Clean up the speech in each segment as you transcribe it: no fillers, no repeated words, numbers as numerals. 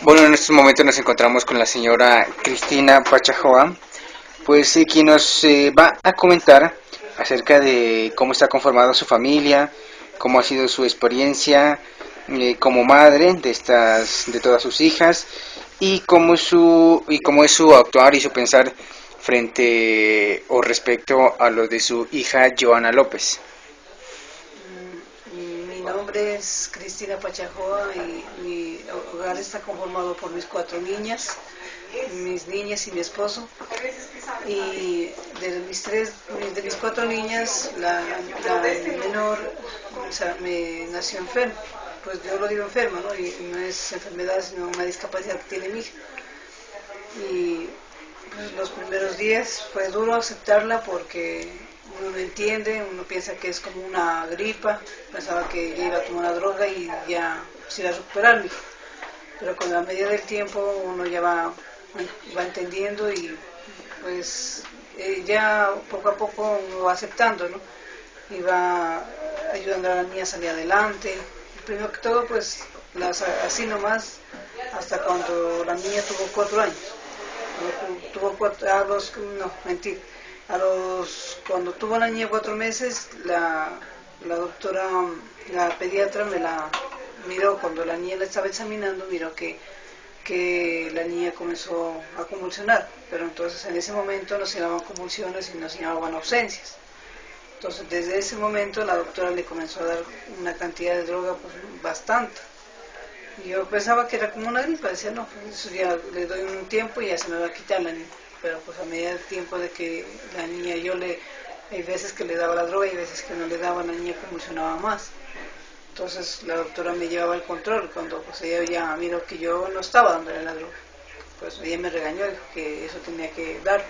Bueno, en estos momentos nos encontramos con la señora Cristina Pachajoa, pues quien nos va a comentar acerca de cómo está conformada su familia, cómo ha sido su experiencia como madre de todas sus hijas y cómo es su actuar y su pensar frente o respecto a lo de su hija Joana López. Mi nombre es Cristina Pachajoa y mi hogar está conformado por mis 4 niñas, mis niñas y mi esposo. Y de mis 4 niñas, la menor, o sea, me nació enferma. Pues yo lo digo enferma, ¿no? Y no es enfermedad, sino una discapacidad que tiene mi hija. Y pues, los primeros días fue duro aceptarla porque uno no entiende, uno piensa que es como una gripa, pensaba que ella iba a tomar una droga y ya se iba a recuperar, pero con la medida del tiempo uno ya va entendiendo y pues ya poco a poco uno va aceptando, ¿no? Y va ayudando a la niña a salir adelante. Primero que todo, pues así nomás, hasta cuando la niña tuvo 4 años. Tuvo no, mentira. Cuando tuvo la niña 4 meses, la doctora, la pediatra me la miró, cuando la niña la estaba examinando, miró que la niña comenzó a convulsionar, pero entonces en ese momento no se llamaban convulsiones y no se llamaban ausencias. Entonces desde ese momento la doctora le comenzó a dar una cantidad de droga pues, bastante. Y yo pensaba que era como una gripa, decía, no, pues eso ya le doy un tiempo y ya se me va a quitar la niña. Pero pues a medida del tiempo de que la niña, hay veces que le daba la droga y veces que no le daba, la niña convulsionaba más. Entonces la doctora me llevaba el control, cuando pues ella ya miró que yo no estaba dándole la droga. Pues ella me regañó, dijo que eso tenía que dar,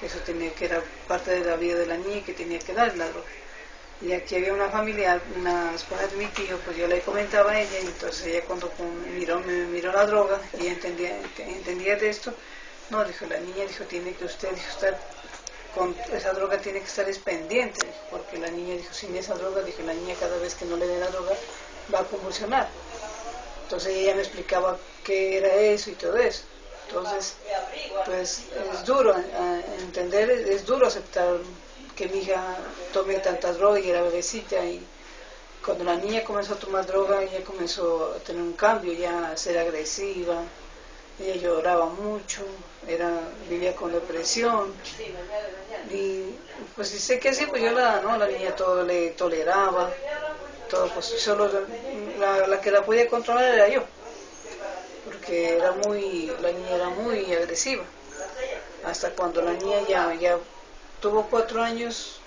que era parte de la vida de la niña y que tenía que darle la droga. Y aquí había una familiar, una esposa de mi tío, pues yo le comentaba a ella, y entonces ella cuando me miró la droga y entendía de esto, no, dijo, la niña, dijo, tiene que usted, dijo, estar con esa droga, tiene que estar pendiente, porque la niña, dijo, sin esa droga, dijo, la niña cada vez que no le dé la droga va a convulsionar. Entonces ella me explicaba qué era eso y todo eso. Entonces, pues es duro entender, es duro aceptar que mi hija tome tanta droga y era bebecita, y cuando la niña comenzó a tomar droga, ella comenzó a tener un cambio, ya a ser agresiva, ella lloraba mucho, vivía con depresión, y pues sé que sí, pues yo la niña todo le toleraba, todo, pues solo la que la podía controlar era yo, porque la niña era muy agresiva, hasta cuando la niña ya tuvo 4 años,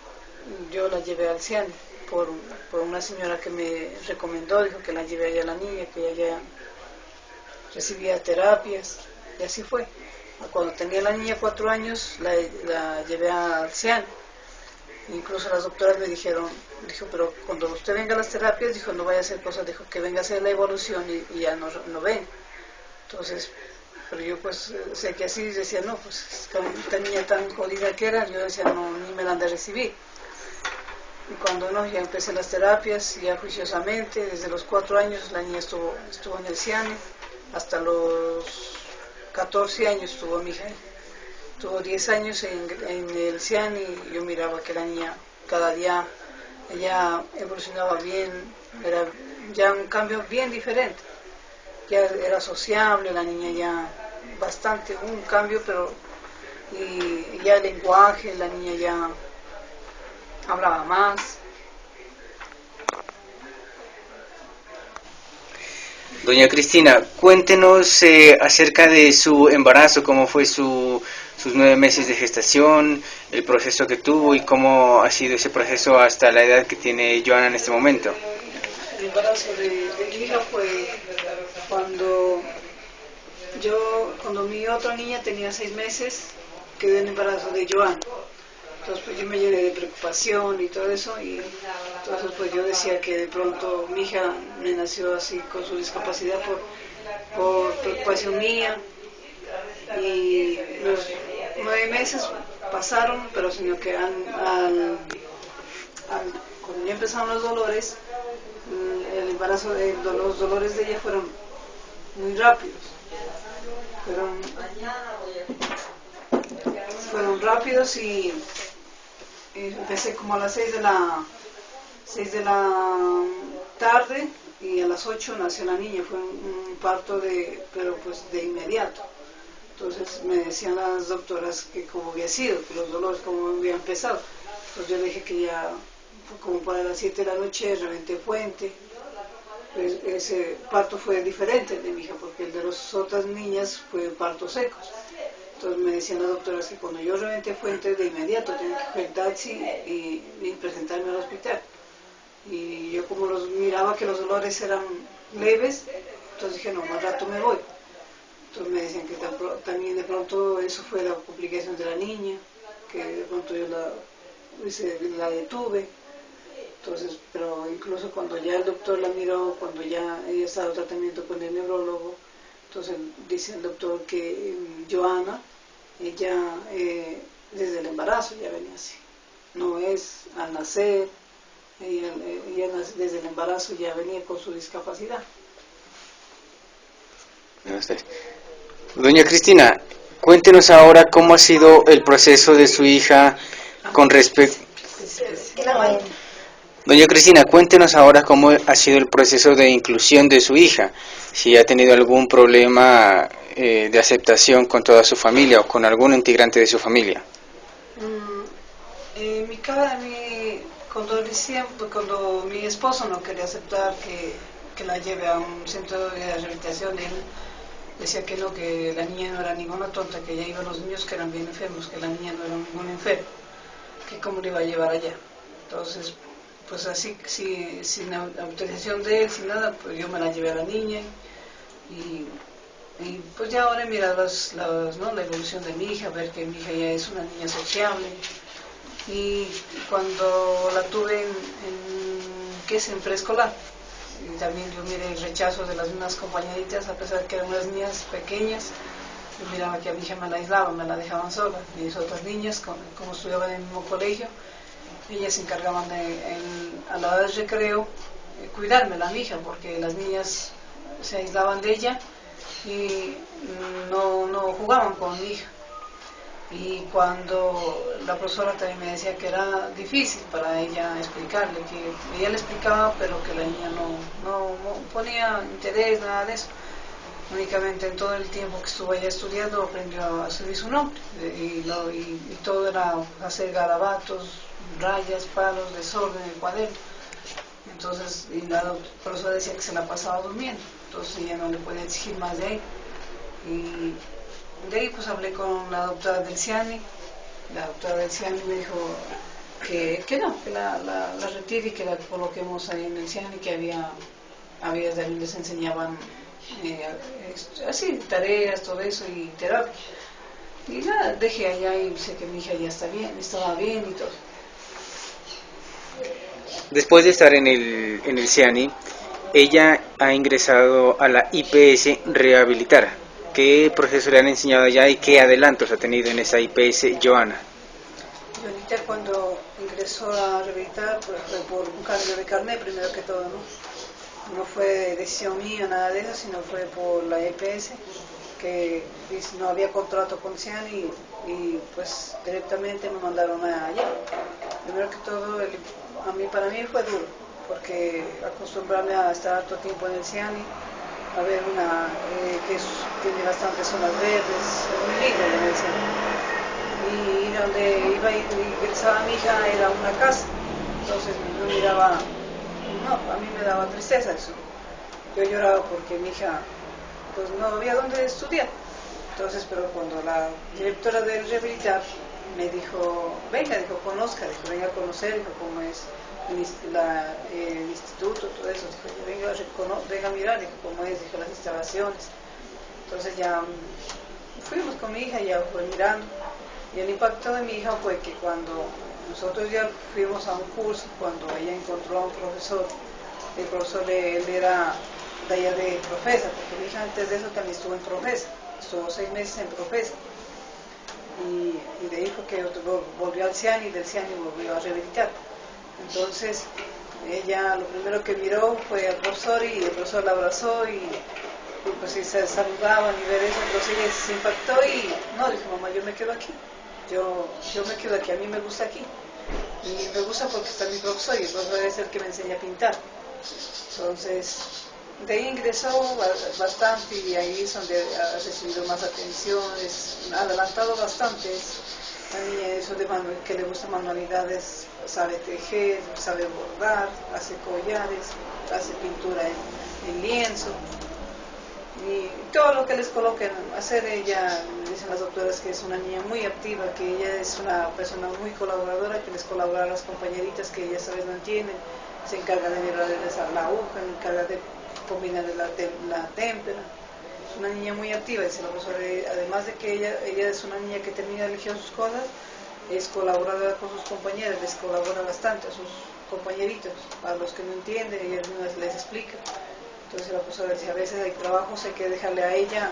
yo la llevé al CIANI por una señora que me recomendó, dijo que la llevé allá a la niña, que ella ya recibía terapias, y así fue. Cuando tenía la niña 4 años, la llevé al CIANI. Incluso las doctoras me dijo, pero cuando usted venga a las terapias, dijo, no vaya a hacer cosas, dijo que venga a hacer la evolución y ya no ven. Entonces, pero yo pues sé que así decía, no, pues esta niña tan jodida que era, yo decía, no, ni me la han de recibir. Y cuando no, ya empecé las terapias, ya juiciosamente, desde los 4 años la niña estuvo en el CIANE, hasta los 14 años estuvo mi hija. Tuvo 10 años en el CIAN y yo miraba que la niña cada día ella evolucionaba bien, era ya un cambio bien diferente. Ya era sociable, la niña ya bastante, un cambio, pero y ya el lenguaje, la niña ya hablaba más. Doña Cristina, cuéntenos acerca de su embarazo, cómo fue sus 9 meses de gestación, el proceso que tuvo y cómo ha sido ese proceso hasta la edad que tiene Joana en este momento. El embarazo de mi hija fue cuando mi otra niña tenía 6 meses, quedó en embarazo de Joana. Entonces pues yo me llené de preocupación y todo eso, y entonces pues yo decía que de pronto mi hija me nació así con su discapacidad por preocupación mía, y los 9 meses pasaron, pero sino que cuando ya empezaron los dolores, el embarazo, los dolores de ella fueron muy rápidos. fueron rápidos y empecé como a las 6 de la tarde y a las 8 nació la niña. Fue un parto pero pues de inmediato. Entonces me decían las doctoras que cómo había sido, que los dolores cómo habían empezado. Entonces yo le dije que ya como para las 7 de la noche reventé fuente. Pues ese parto fue diferente el de mi hija, porque el de las otras niñas fue partos secos. Entonces me decían las doctoras que cuando yo reventé fuente de inmediato tenía que coger taxi y presentarme al hospital. Y yo como los miraba que los dolores eran leves, entonces dije no, más rato me voy. Entonces me decían que también de pronto eso fue la complicación de la niña, que de pronto yo la detuve. Entonces, pero incluso cuando ya el doctor la miró, cuando ya ella estaba en tratamiento con el neurólogo, entonces dice el doctor que Joana, ella desde el embarazo ya venía así. No es al nacer, ella desde el embarazo ya venía con su discapacidad. Doña Cristina, cuéntenos ahora cómo ha sido el proceso de su hija con respecto... Doña Cristina, cuéntenos ahora cómo ha sido el proceso de inclusión de su hija, si ha tenido algún problema de aceptación con toda su familia o con algún integrante de su familia. Cuando mi esposo no quería aceptar que la lleve a un centro de rehabilitación, él decía que no, que la niña no era ninguna tonta, que ya iban los niños que eran bien enfermos, que la niña no era ningún enfermo, que cómo le iba a llevar allá. Entonces, pues así, sin autorización de él, sin nada, pues yo me la llevé a la niña y pues ya ahora he mirado la evolución de mi hija, ver que mi hija ya es una niña sociable. Y cuando la tuve en preescolar, y también yo miré el rechazo de las mismas compañeritas, a pesar que eran unas niñas pequeñas, yo miraba que a mi hija me la aislaban, me la dejaban sola. Y las otras niñas, como estudiaban en el mismo colegio, ellas se encargaban a la hora del recreo cuidármela a mi hija, porque las niñas se aislaban de ella y no jugaban con mi hija. Y cuando la profesora también me decía que era difícil para ella explicarle, que ella le explicaba pero que la niña no ponía interés, nada de eso. Únicamente en todo el tiempo que estuvo ella estudiando aprendió a escribir su nombre y todo era hacer garabatos, rayas, palos, desorden en el cuaderno. Entonces, y la profesora decía que se la pasaba durmiendo, entonces ella no le podía exigir más de ahí. Y de ahí pues hablé con la doctora del CIANI. La doctora del CIANI me dijo que no, que la retire y que la coloquemos ahí en el CIANI, que había también les enseñaban así, tareas, todo eso y terapia. Y nada, dejé allá y sé que mi hija ya estaba bien y todo. Después de estar en el CIANI, ella ha ingresado a la IPS Rehabilitar. ¿Qué proceso le han enseñado allá y qué adelantos ha tenido en esa IPS Joana? Joanita cuando ingresó a Rehabilitar pues, fue por un cambio de carnet primero que todo, no fue decisión mía, nada de eso, sino fue por la EPS, que no había contrato con CIANI y pues directamente me mandaron allá. Primero que todo, para mí fue duro, porque acostumbrarme a estar harto tiempo en el CIANI, a ver tiene bastantes zonas verdes, muy lindo en el CIANI. Y donde iba y ingresaba mi hija era una casa, entonces yo miraba. No, a mí me daba tristeza eso. Yo lloraba porque mi hija pues no había dónde estudiar. Entonces, pero cuando la directora del Rehabilitar me dijo, venga, conozca, venga a conocer, cómo es el instituto, todo eso, venga a mirar, cómo es, las instalaciones. Entonces ya fuimos con mi hija, ya fue mirando. Y el impacto de mi hija fue que cuando nosotros ya fuimos a un curso, cuando ella encontró a un profesor, el profesor él era de allá de Profesa, porque mi hija antes de eso también estuvo en Profesa, estuvo 6 meses en Profesa. Y de ahí fue que volvió al CIANI y del CIANI volvió a Rehabilitar. Entonces ella lo primero que miró fue al profesor y el profesor la abrazó y y pues sí, se saludaban y ver eso, entonces ella se impactó y no, dijo, mamá, yo me quedo aquí, yo me quedo aquí, a mí me gusta aquí, y me gusta porque está mi profesor y el profesor es el que me enseña a pintar. Entonces, de ahí ingresó bastante y ahí es donde ha recibido más atención, ha adelantado bastante. La niña eso de que le gustan manualidades, sabe tejer, sabe bordar, hace collares, hace pintura en lienzo. Y todo lo que les coloquen a hacer, ella, dicen las doctoras que es una niña muy activa, que ella es una persona muy colaboradora, que les colabora a las compañeritas que ellas a veces no entienden, se encarga de mirarles a la aguja, se encarga de combinar la témpera. Es una niña muy activa, dice la profesora, además de que ella es una niña que termina de elegir sus cosas, es colaboradora con sus compañeros, les colabora bastante a sus compañeritos, a los que no entienden, ella les explica. Entonces la profesora decía, a veces hay trabajos, hay que dejarle a ella,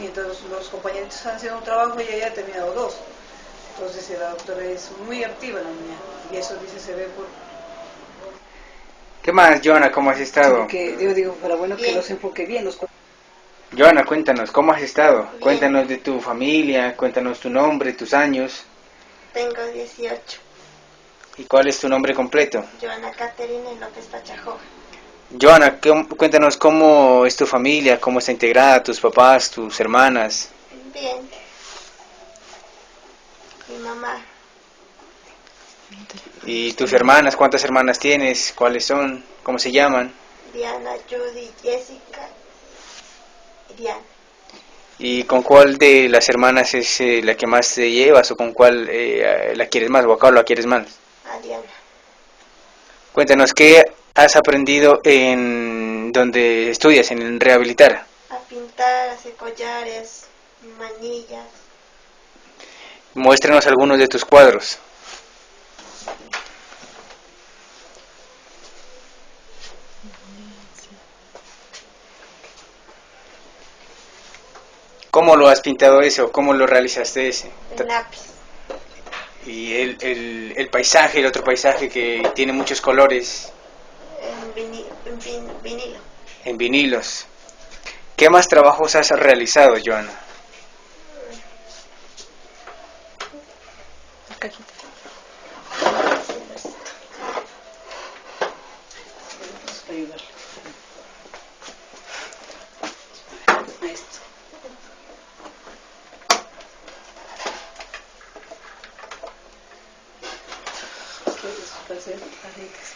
mientras los compañeritos están haciendo un trabajo, ella ya ha terminado dos. Entonces la doctora es muy activa la niña, y eso dice se ve por... ¿Qué más, Joana? ¿Cómo has estado? Que yo digo, para bueno bien. Que los enfoque bien. Joana, cuéntanos, ¿cómo has estado? Bien. Cuéntanos de tu familia, cuéntanos tu nombre, tus años. Tengo 18. ¿Y cuál es tu nombre completo? Joana Caterina López Pachajoa. Joana, cuéntanos cómo es tu familia, cómo está integrada, tus papás, tus hermanas. Bien. Mi mamá. ¿Y tus hermanas? ¿Cuántas hermanas tienes? ¿Cuáles son? ¿Cómo se llaman? Diana, Judy, Jessica y Diana. ¿Y con cuál de las hermanas es la que más te llevas o con cuál la quieres más o a cuál la quieres más? A Diana. Cuéntanos, ¿qué has aprendido en donde estudias, en rehabilitar? A pintar, a hacer collares, manillas. Muéstranos algunos de tus cuadros. ¿Cómo lo has pintado eso? ¿Cómo lo realizaste ese? En lápiz. Y el paisaje, el otro paisaje que tiene muchos colores. En vinilo. En vinilos. ¿Qué más trabajos has realizado, Joana?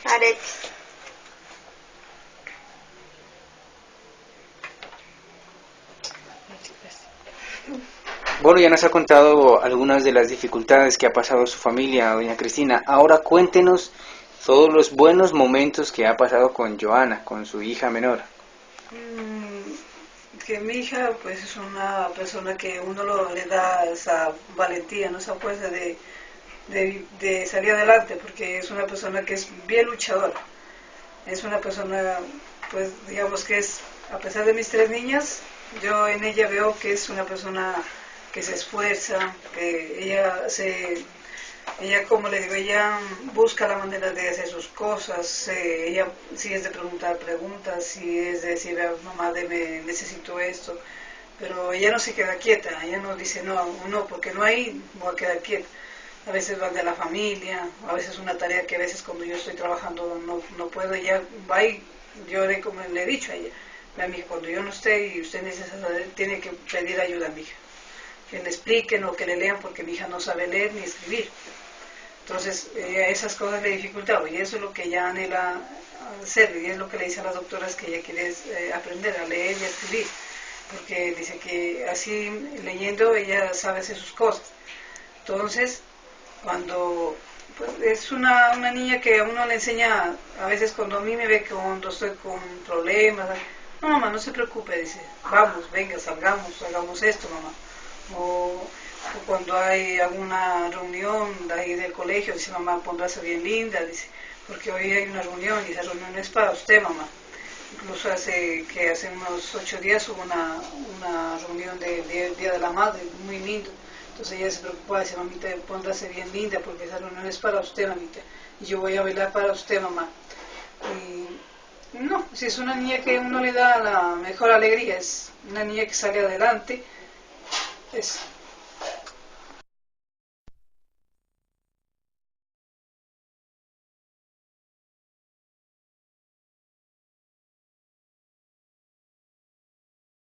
Aretes. Bueno, ya nos ha contado algunas de las dificultades que ha pasado su familia, doña Cristina. Ahora cuéntenos todos los buenos momentos que ha pasado con Joana, con su hija menor. Que mi hija pues es una persona que uno le da esa valentía, ¿no? Esa fuerza de salir adelante, porque es una persona que es bien luchadora. Es una persona, pues digamos que es, a pesar de mis tres niñas, yo en ella veo que es una persona que se esfuerza, que ella como le digo, ella busca la manera de hacer sus cosas, ella si es de preguntar preguntas, si es de decir, mamá, necesito esto, pero ella no se queda quieta, ella no dice no, porque no hay, voy a quedar quieta. A veces va de la familia, a veces una tarea que a veces cuando yo estoy trabajando no puedo, ella va y yo como le he dicho a ella, mija, cuando yo no esté y usted necesita, tiene que pedir ayuda a mi hija, que le expliquen o que le lean, porque mi hija no sabe leer ni escribir. Entonces esas cosas le dificultaba y eso es lo que ella anhela hacer, y es lo que le dice a las doctoras, que ella quiere aprender a leer y a escribir, porque dice que así leyendo ella sabe hacer sus cosas. Entonces cuando pues, es una niña que a uno le enseña, a veces cuando a mí me ve cuando estoy con problemas, no mamá, no se preocupe, dice, vamos, venga, salgamos, hagamos esto mamá. O cuando hay alguna reunión de ahí del colegio, dice mamá, póngase bien linda, dice, porque hoy hay una reunión y esa reunión es para usted mamá. Incluso hace unos 8 días hubo una reunión del Día de la Madre, muy lindo. Entonces ella se preocupaba, dice, mamita, póngase bien linda, porque esa reunión es para usted, mamita. Y yo voy a bailar para usted, mamá. No, si es una niña que uno le da la mejor alegría, es una niña que sale adelante, es